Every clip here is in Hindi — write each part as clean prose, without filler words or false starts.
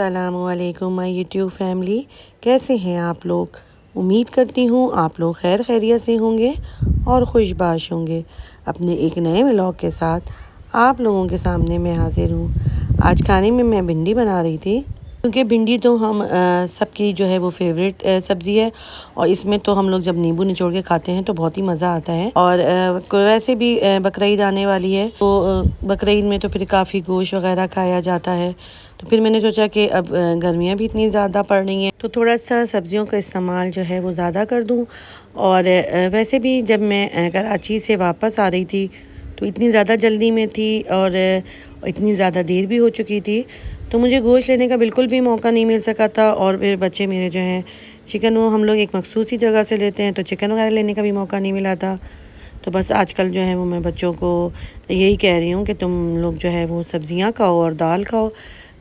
अस्सलामुअलैकुम माय यूट्यूब फैमिली, कैसे हैं आप लोग। उम्मीद करती हूँ आप लोग खैर खैरियत से होंगे और खुशबाश होंगे। अपने एक नए व्लॉग के साथ आप लोगों के सामने मैं हाजिर हूँ। आज खाने में मैं भिंडी बना रही थी, क्योंकि भिंडी तो हम सबकी जो है वो फेवरेट सब्ज़ी है, और इसमें तो हम लोग जब नींबू निचोड़ के खाते हैं तो बहुत ही मज़ा आता है। और वैसे भी बकरीद आने वाली है, तो बकरीद में तो फिर काफ़ी गोश्त वगैरह खाया जाता है। तो फिर मैंने सोचा कि अब गर्मियाँ भी इतनी ज़्यादा पड़ रही हैं, तो थोड़ा सा सब्ज़ियों का इस्तेमाल जो है वो ज़्यादा कर दूँ। और वैसे भी जब मैं कराची से वापस आ रही थी तो इतनी ज़्यादा जल्दी में थी और इतनी ज़्यादा देर भी हो चुकी थी, तो मुझे गोश्त लेने का बिल्कुल भी मौका नहीं मिल सका था। और फिर बच्चे मेरे जो हैं चिकन, वो हम लोग एक मखसूस ही जगह से लेते हैं, तो चिकन वगैरह लेने का भी मौका नहीं मिला था। तो बस आजकल जो है वो मैं बच्चों को यही कह रही हूँ कि तुम लोग जो है वो सब्ज़ियाँ खाओ और दाल खाओ।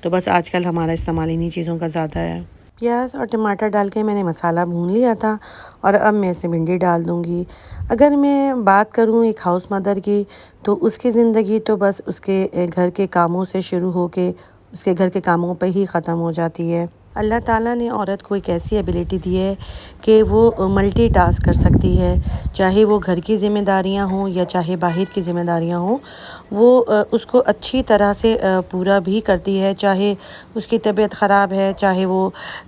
तो बस आजकल हमारा इस्तेमाल इन्हीं चीज़ों का ज़्यादा है। प्याज और टमाटर डाल के मैंने मसाला भून लिया था, और अब मैं इसमें भिंडी डाल दूँगी। अगर मैं बात करूँ एक हाउस मदर की, तो उसकी ज़िंदगी तो बस उसके घर के कामों से शुरू हो के उसके घर के कामों पे ही ख़त्म हो जाती है। अल्लाह ताला ने औरत को एक ऐसी एबिलिटी दी है कि वो मल्टीटास्क कर सकती है, चाहे वो घर की ज़िम्मेदारियां हों या चाहे बाहर की ज़िम्मेदारियां हों। वो उसको अच्छी तरह से पूरा भी करती है, चाहे उसकी तबीयत ख़राब है, चाहे वो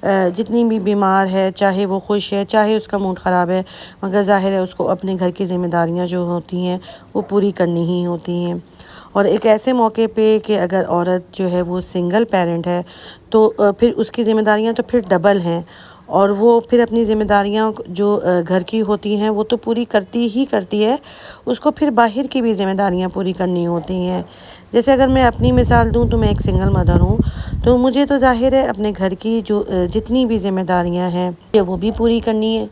जितनी भी बीमार है, चाहे वो खुश है, चाहे उसका मूड ख़राब है, मगर ज़ाहिर है उसको अपने घर की ज़िम्मेदारियां जो होती हैं वो पूरी करनी ही होती हैं। और एक ऐसे मौके पे कि अगर औरत जो है वो सिंगल पेरेंट है, तो फिर उसकी ज़िम्मेदारियां तो फिर डबल हैं। और वो फिर अपनी ज़िम्मेदारियां जो घर की होती हैं वो तो पूरी करती ही करती है, उसको फिर बाहर की भी ज़िम्मेदारियां पूरी करनी होती हैं। जैसे अगर मैं अपनी मिसाल दूं, तो मैं एक सिंगल मदर हूं, तो मुझे तो ज़ाहिर है अपने घर की जो जितनी भी ज़िम्मेदारियां हैं वो भी पूरी करनी है,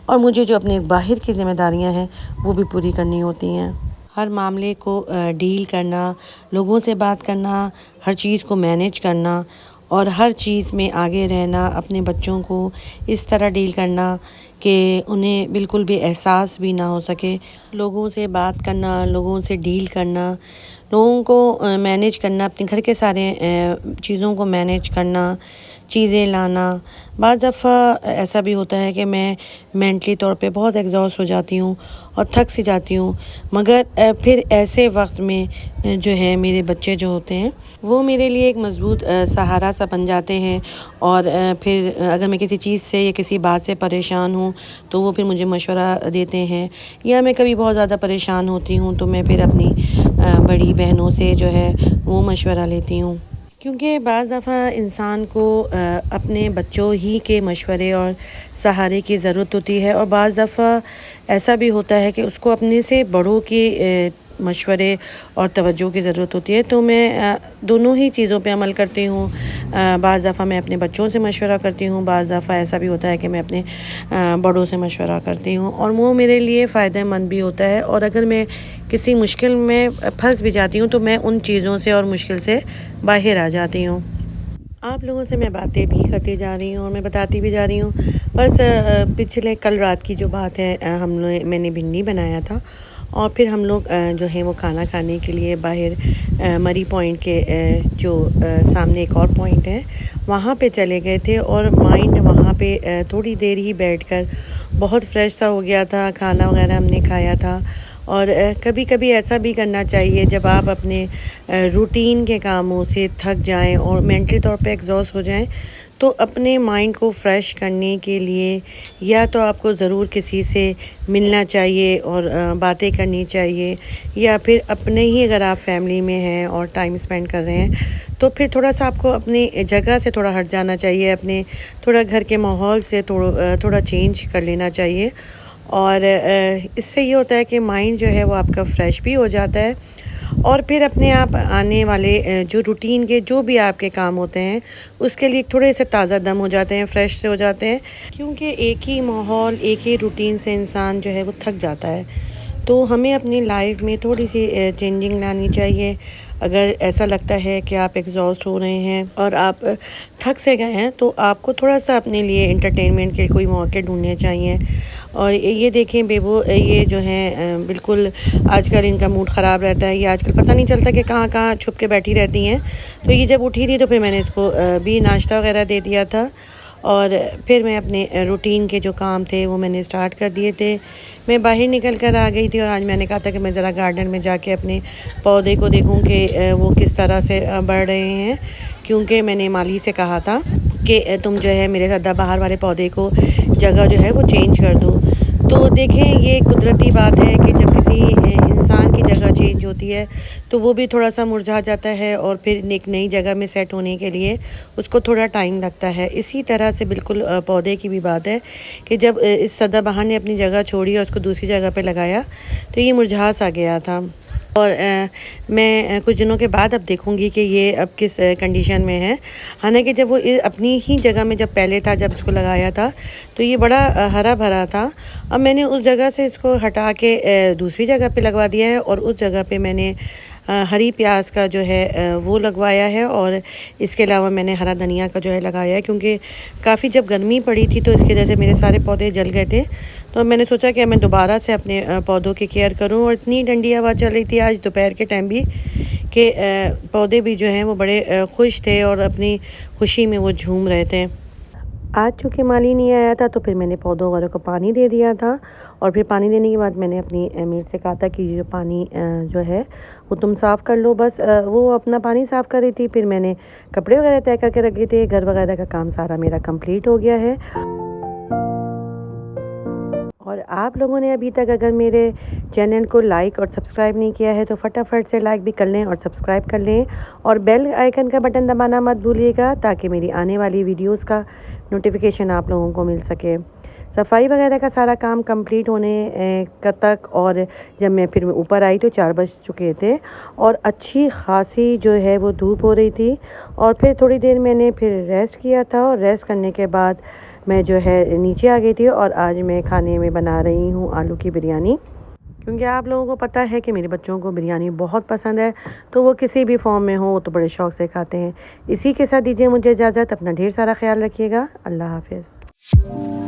और मुझे जो अपने बाहर की ज़िम्मेदारियां हैं वो भी पूरी करनी होती हैं। हर मामले को डील करना, लोगों से बात करना, हर चीज़ को मैनेज करना, और हर चीज़ में आगे रहना, अपने बच्चों को इस तरह डील करना कि उन्हें बिल्कुल भी एहसास भी ना हो सके। लोगों से बात करना, लोगों से डील करना, लोगों को मैनेज करना, अपने घर के सारे चीज़ों को मैनेज करना, चीज़ें लाना। बाज़ दफ़ा ऐसा भी होता है कि मैं मेंटली तौर पे बहुत एग्जॉस्ट हो जाती हूँ और थक सी जाती हूँ, मगर फिर ऐसे वक्त में जो है मेरे बच्चे जो होते हैं वो मेरे लिए एक मज़बूत सहारा सा बन जाते हैं। और फिर अगर मैं किसी चीज़ से या किसी बात से परेशान हूँ तो वो फिर मुझे मशवरा देते हैं, या मैं कभी बहुत ज़्यादा परेशान होती हूँ तो मैं फिर अपनी बड़ी बहनों से जो है वो मशवरा लेती हूँ। क्योंकि बाज़ दफ़ा इंसान को अपने बच्चों ही के मशवरे और सहारे की ज़रूरत होती है, और बाज़ दफ़ा ऐसा भी होता है कि उसको अपने से बड़ों के मशवरे और तवज्जो की ज़रूरत होती है। तो मैं दोनों ही चीज़ों पे अमल करती हूँ। बाज़ दफ़ा मैं अपने बच्चों से मशवरा करती हूँ, बाज़ दफ़ा ऐसा भी होता है कि मैं अपने बड़ों से मशवरा करती हूँ, और वो मेरे लिए फ़ायदेमंद भी होता है। और अगर मैं किसी मुश्किल में फंस भी जाती हूँ तो मैं उन चीज़ों से और मुश्किल से बाहर आ जाती हूँ। आप लोगों से मैं बातें भी करती जा रही हूँ और मैं बताती भी जा रही हूँ। बस पिछले कल रात की जो बात है, मैंने भिंडी बनाया था, और फिर हम लोग जो है वो खाना खाने के लिए बाहर मरी पॉइंट के जो सामने एक और पॉइंट है वहाँ पे चले गए थे। और माइंड वहाँ पे थोड़ी देर ही बैठकर बहुत फ्रेश सा हो गया था। खाना वगैरह हमने खाया था। और कभी कभी ऐसा भी करना चाहिए, जब आप अपने रूटीन के कामों से थक जाएं और मेंटली तौर पे एग्जॉस्ट हो जाएं, तो अपने माइंड को फ्रेश करने के लिए या तो आपको ज़रूर किसी से मिलना चाहिए और बातें करनी चाहिए, या फिर अपने ही अगर आप फैमिली में हैं और टाइम स्पेंड कर रहे हैं तो फिर थोड़ा सा आपको अपनी जगह से थोड़ा हट जाना चाहिए, अपने थोड़ा घर के माहौल से थोड़ा चेंज कर लेना चाहिए। और इससे ये होता है कि माइंड जो है वो आपका फ्रेश भी हो जाता है, और फिर अपने आप आने वाले जो रूटीन के जो भी आपके काम होते हैं उसके लिए थोड़े से ताज़ा दम हो जाते हैं, फ्रेश से हो जाते हैं। क्योंकि एक ही माहौल, एक ही रूटीन से इंसान जो है वो थक जाता है। तो हमें अपनी लाइफ में थोड़ी सी चेंजिंग लानी चाहिए। अगर ऐसा लगता है कि आप एग्जॉस्ट हो रहे हैं और आप थक से गए हैं, तो आपको थोड़ा सा अपने लिए एंटरटेनमेंट के कोई मौके ढूंढने चाहिए। और ये देखें बेबो, ये जो हैं बिल्कुल आजकल इनका मूड ख़राब रहता है। ये आजकल पता नहीं चलता कि कहाँ कहाँ छुप के बैठी रहती हैं। तो ये जब उठी थी तो फिर मैंने इसको भी नाश्ता वगैरह दे दिया था, और फिर मैं अपने रूटीन के जो काम थे वो मैंने स्टार्ट कर दिए थे। मैं बाहर निकल कर आ गई थी और आज मैंने कहा था कि मैं ज़रा गार्डन में जाके अपने पौधे को देखूं कि वो किस तरह से बढ़ रहे हैं, क्योंकि मैंने माली से कहा था कि तुम जो है मेरे सदाबहार वाले पौधे को जगह जो है वो चेंज कर दो। तो देखें, ये कुदरती बात है कि जब किसी इंसान की जगह चेंज होती है तो वो भी थोड़ा सा मुरझा जाता है, और फिर एक नई जगह में सेट होने के लिए उसको थोड़ा टाइम लगता है। इसी तरह से बिल्कुल पौधे की भी बात है कि जब इस सदाबहार ने अपनी जगह छोड़ी और उसको दूसरी जगह पे लगाया तो ये मुरझा सा गया था। और मैं कुछ दिनों के बाद अब देखूंगी कि ये अब किस कंडीशन में है। हालांकि जब वो अपनी ही जगह में जब पहले था, जब इसको लगाया था, तो ये बड़ा हरा भरा था। अब मैंने उस जगह से इसको हटा के दूसरी जगह पे लगवा दिया है, और उस जगह पे मैंने हरी प्याज का जो है वो लगवाया है, और इसके अलावा मैंने हरा धनिया का जो है लगाया है, क्योंकि काफ़ी जब गर्मी पड़ी थी तो इसकी वजह से मेरे सारे पौधे जल गए थे। तो मैंने सोचा कि मैं दोबारा से अपने पौधों की केयर करूं, और इतनी ठंडी हवा चल रही थी आज दोपहर के टाइम भी कि पौधे भी जो हैं वो बड़े खुश थे और अपनी खुशी में वो झूम रहे थे। आज चूँकि माली नहीं आया था तो फिर मैंने पौधों वालों को पानी दे दिया था, और फिर पानी देने के बाद मैंने अपनी मेड से कहा था कि ये जो पानी जो है वो तुम साफ़ कर लो। बस वो अपना पानी साफ़ कर रही थी, फिर मैंने कपड़े वगैरह तय करके रखे थे। घर वगैरह का काम सारा मेरा कंप्लीट हो गया है। और आप लोगों ने अभी तक अगर मेरे चैनल को लाइक और सब्सक्राइब नहीं किया है तो फटाफट से लाइक भी कर लें और सब्सक्राइब कर लें, और बेल आइकन का बटन दबाना मत भूलिएगा, ताकि मेरी आने वाली वीडियोस का नोटिफिकेशन आप लोगों को मिल सके। सफाई वगैरह का सारा काम कंप्लीट होने का तक, और जब मैं फिर ऊपर आई तो 4 बज चुके थे, और अच्छी खासी जो है वो धूप हो रही थी। और फिर थोड़ी देर मैंने फिर रेस्ट किया था, और रेस्ट करने के बाद मैं जो है नीचे आ गई थी, और आज मैं खाने में बना रही हूँ आलू की बिरयानी। क्योंकि आप लोगों को पता है कि मेरे बच्चों को बिरयानी बहुत पसंद है, तो वो किसी भी फॉर्म में हो तो बड़े शौक़ से खाते हैं। इसी के साथ दीजिए मुझे इजाज़त। अपना ढेर सारा ख्याल रखिएगा। अल्लाह हाफ़िज़।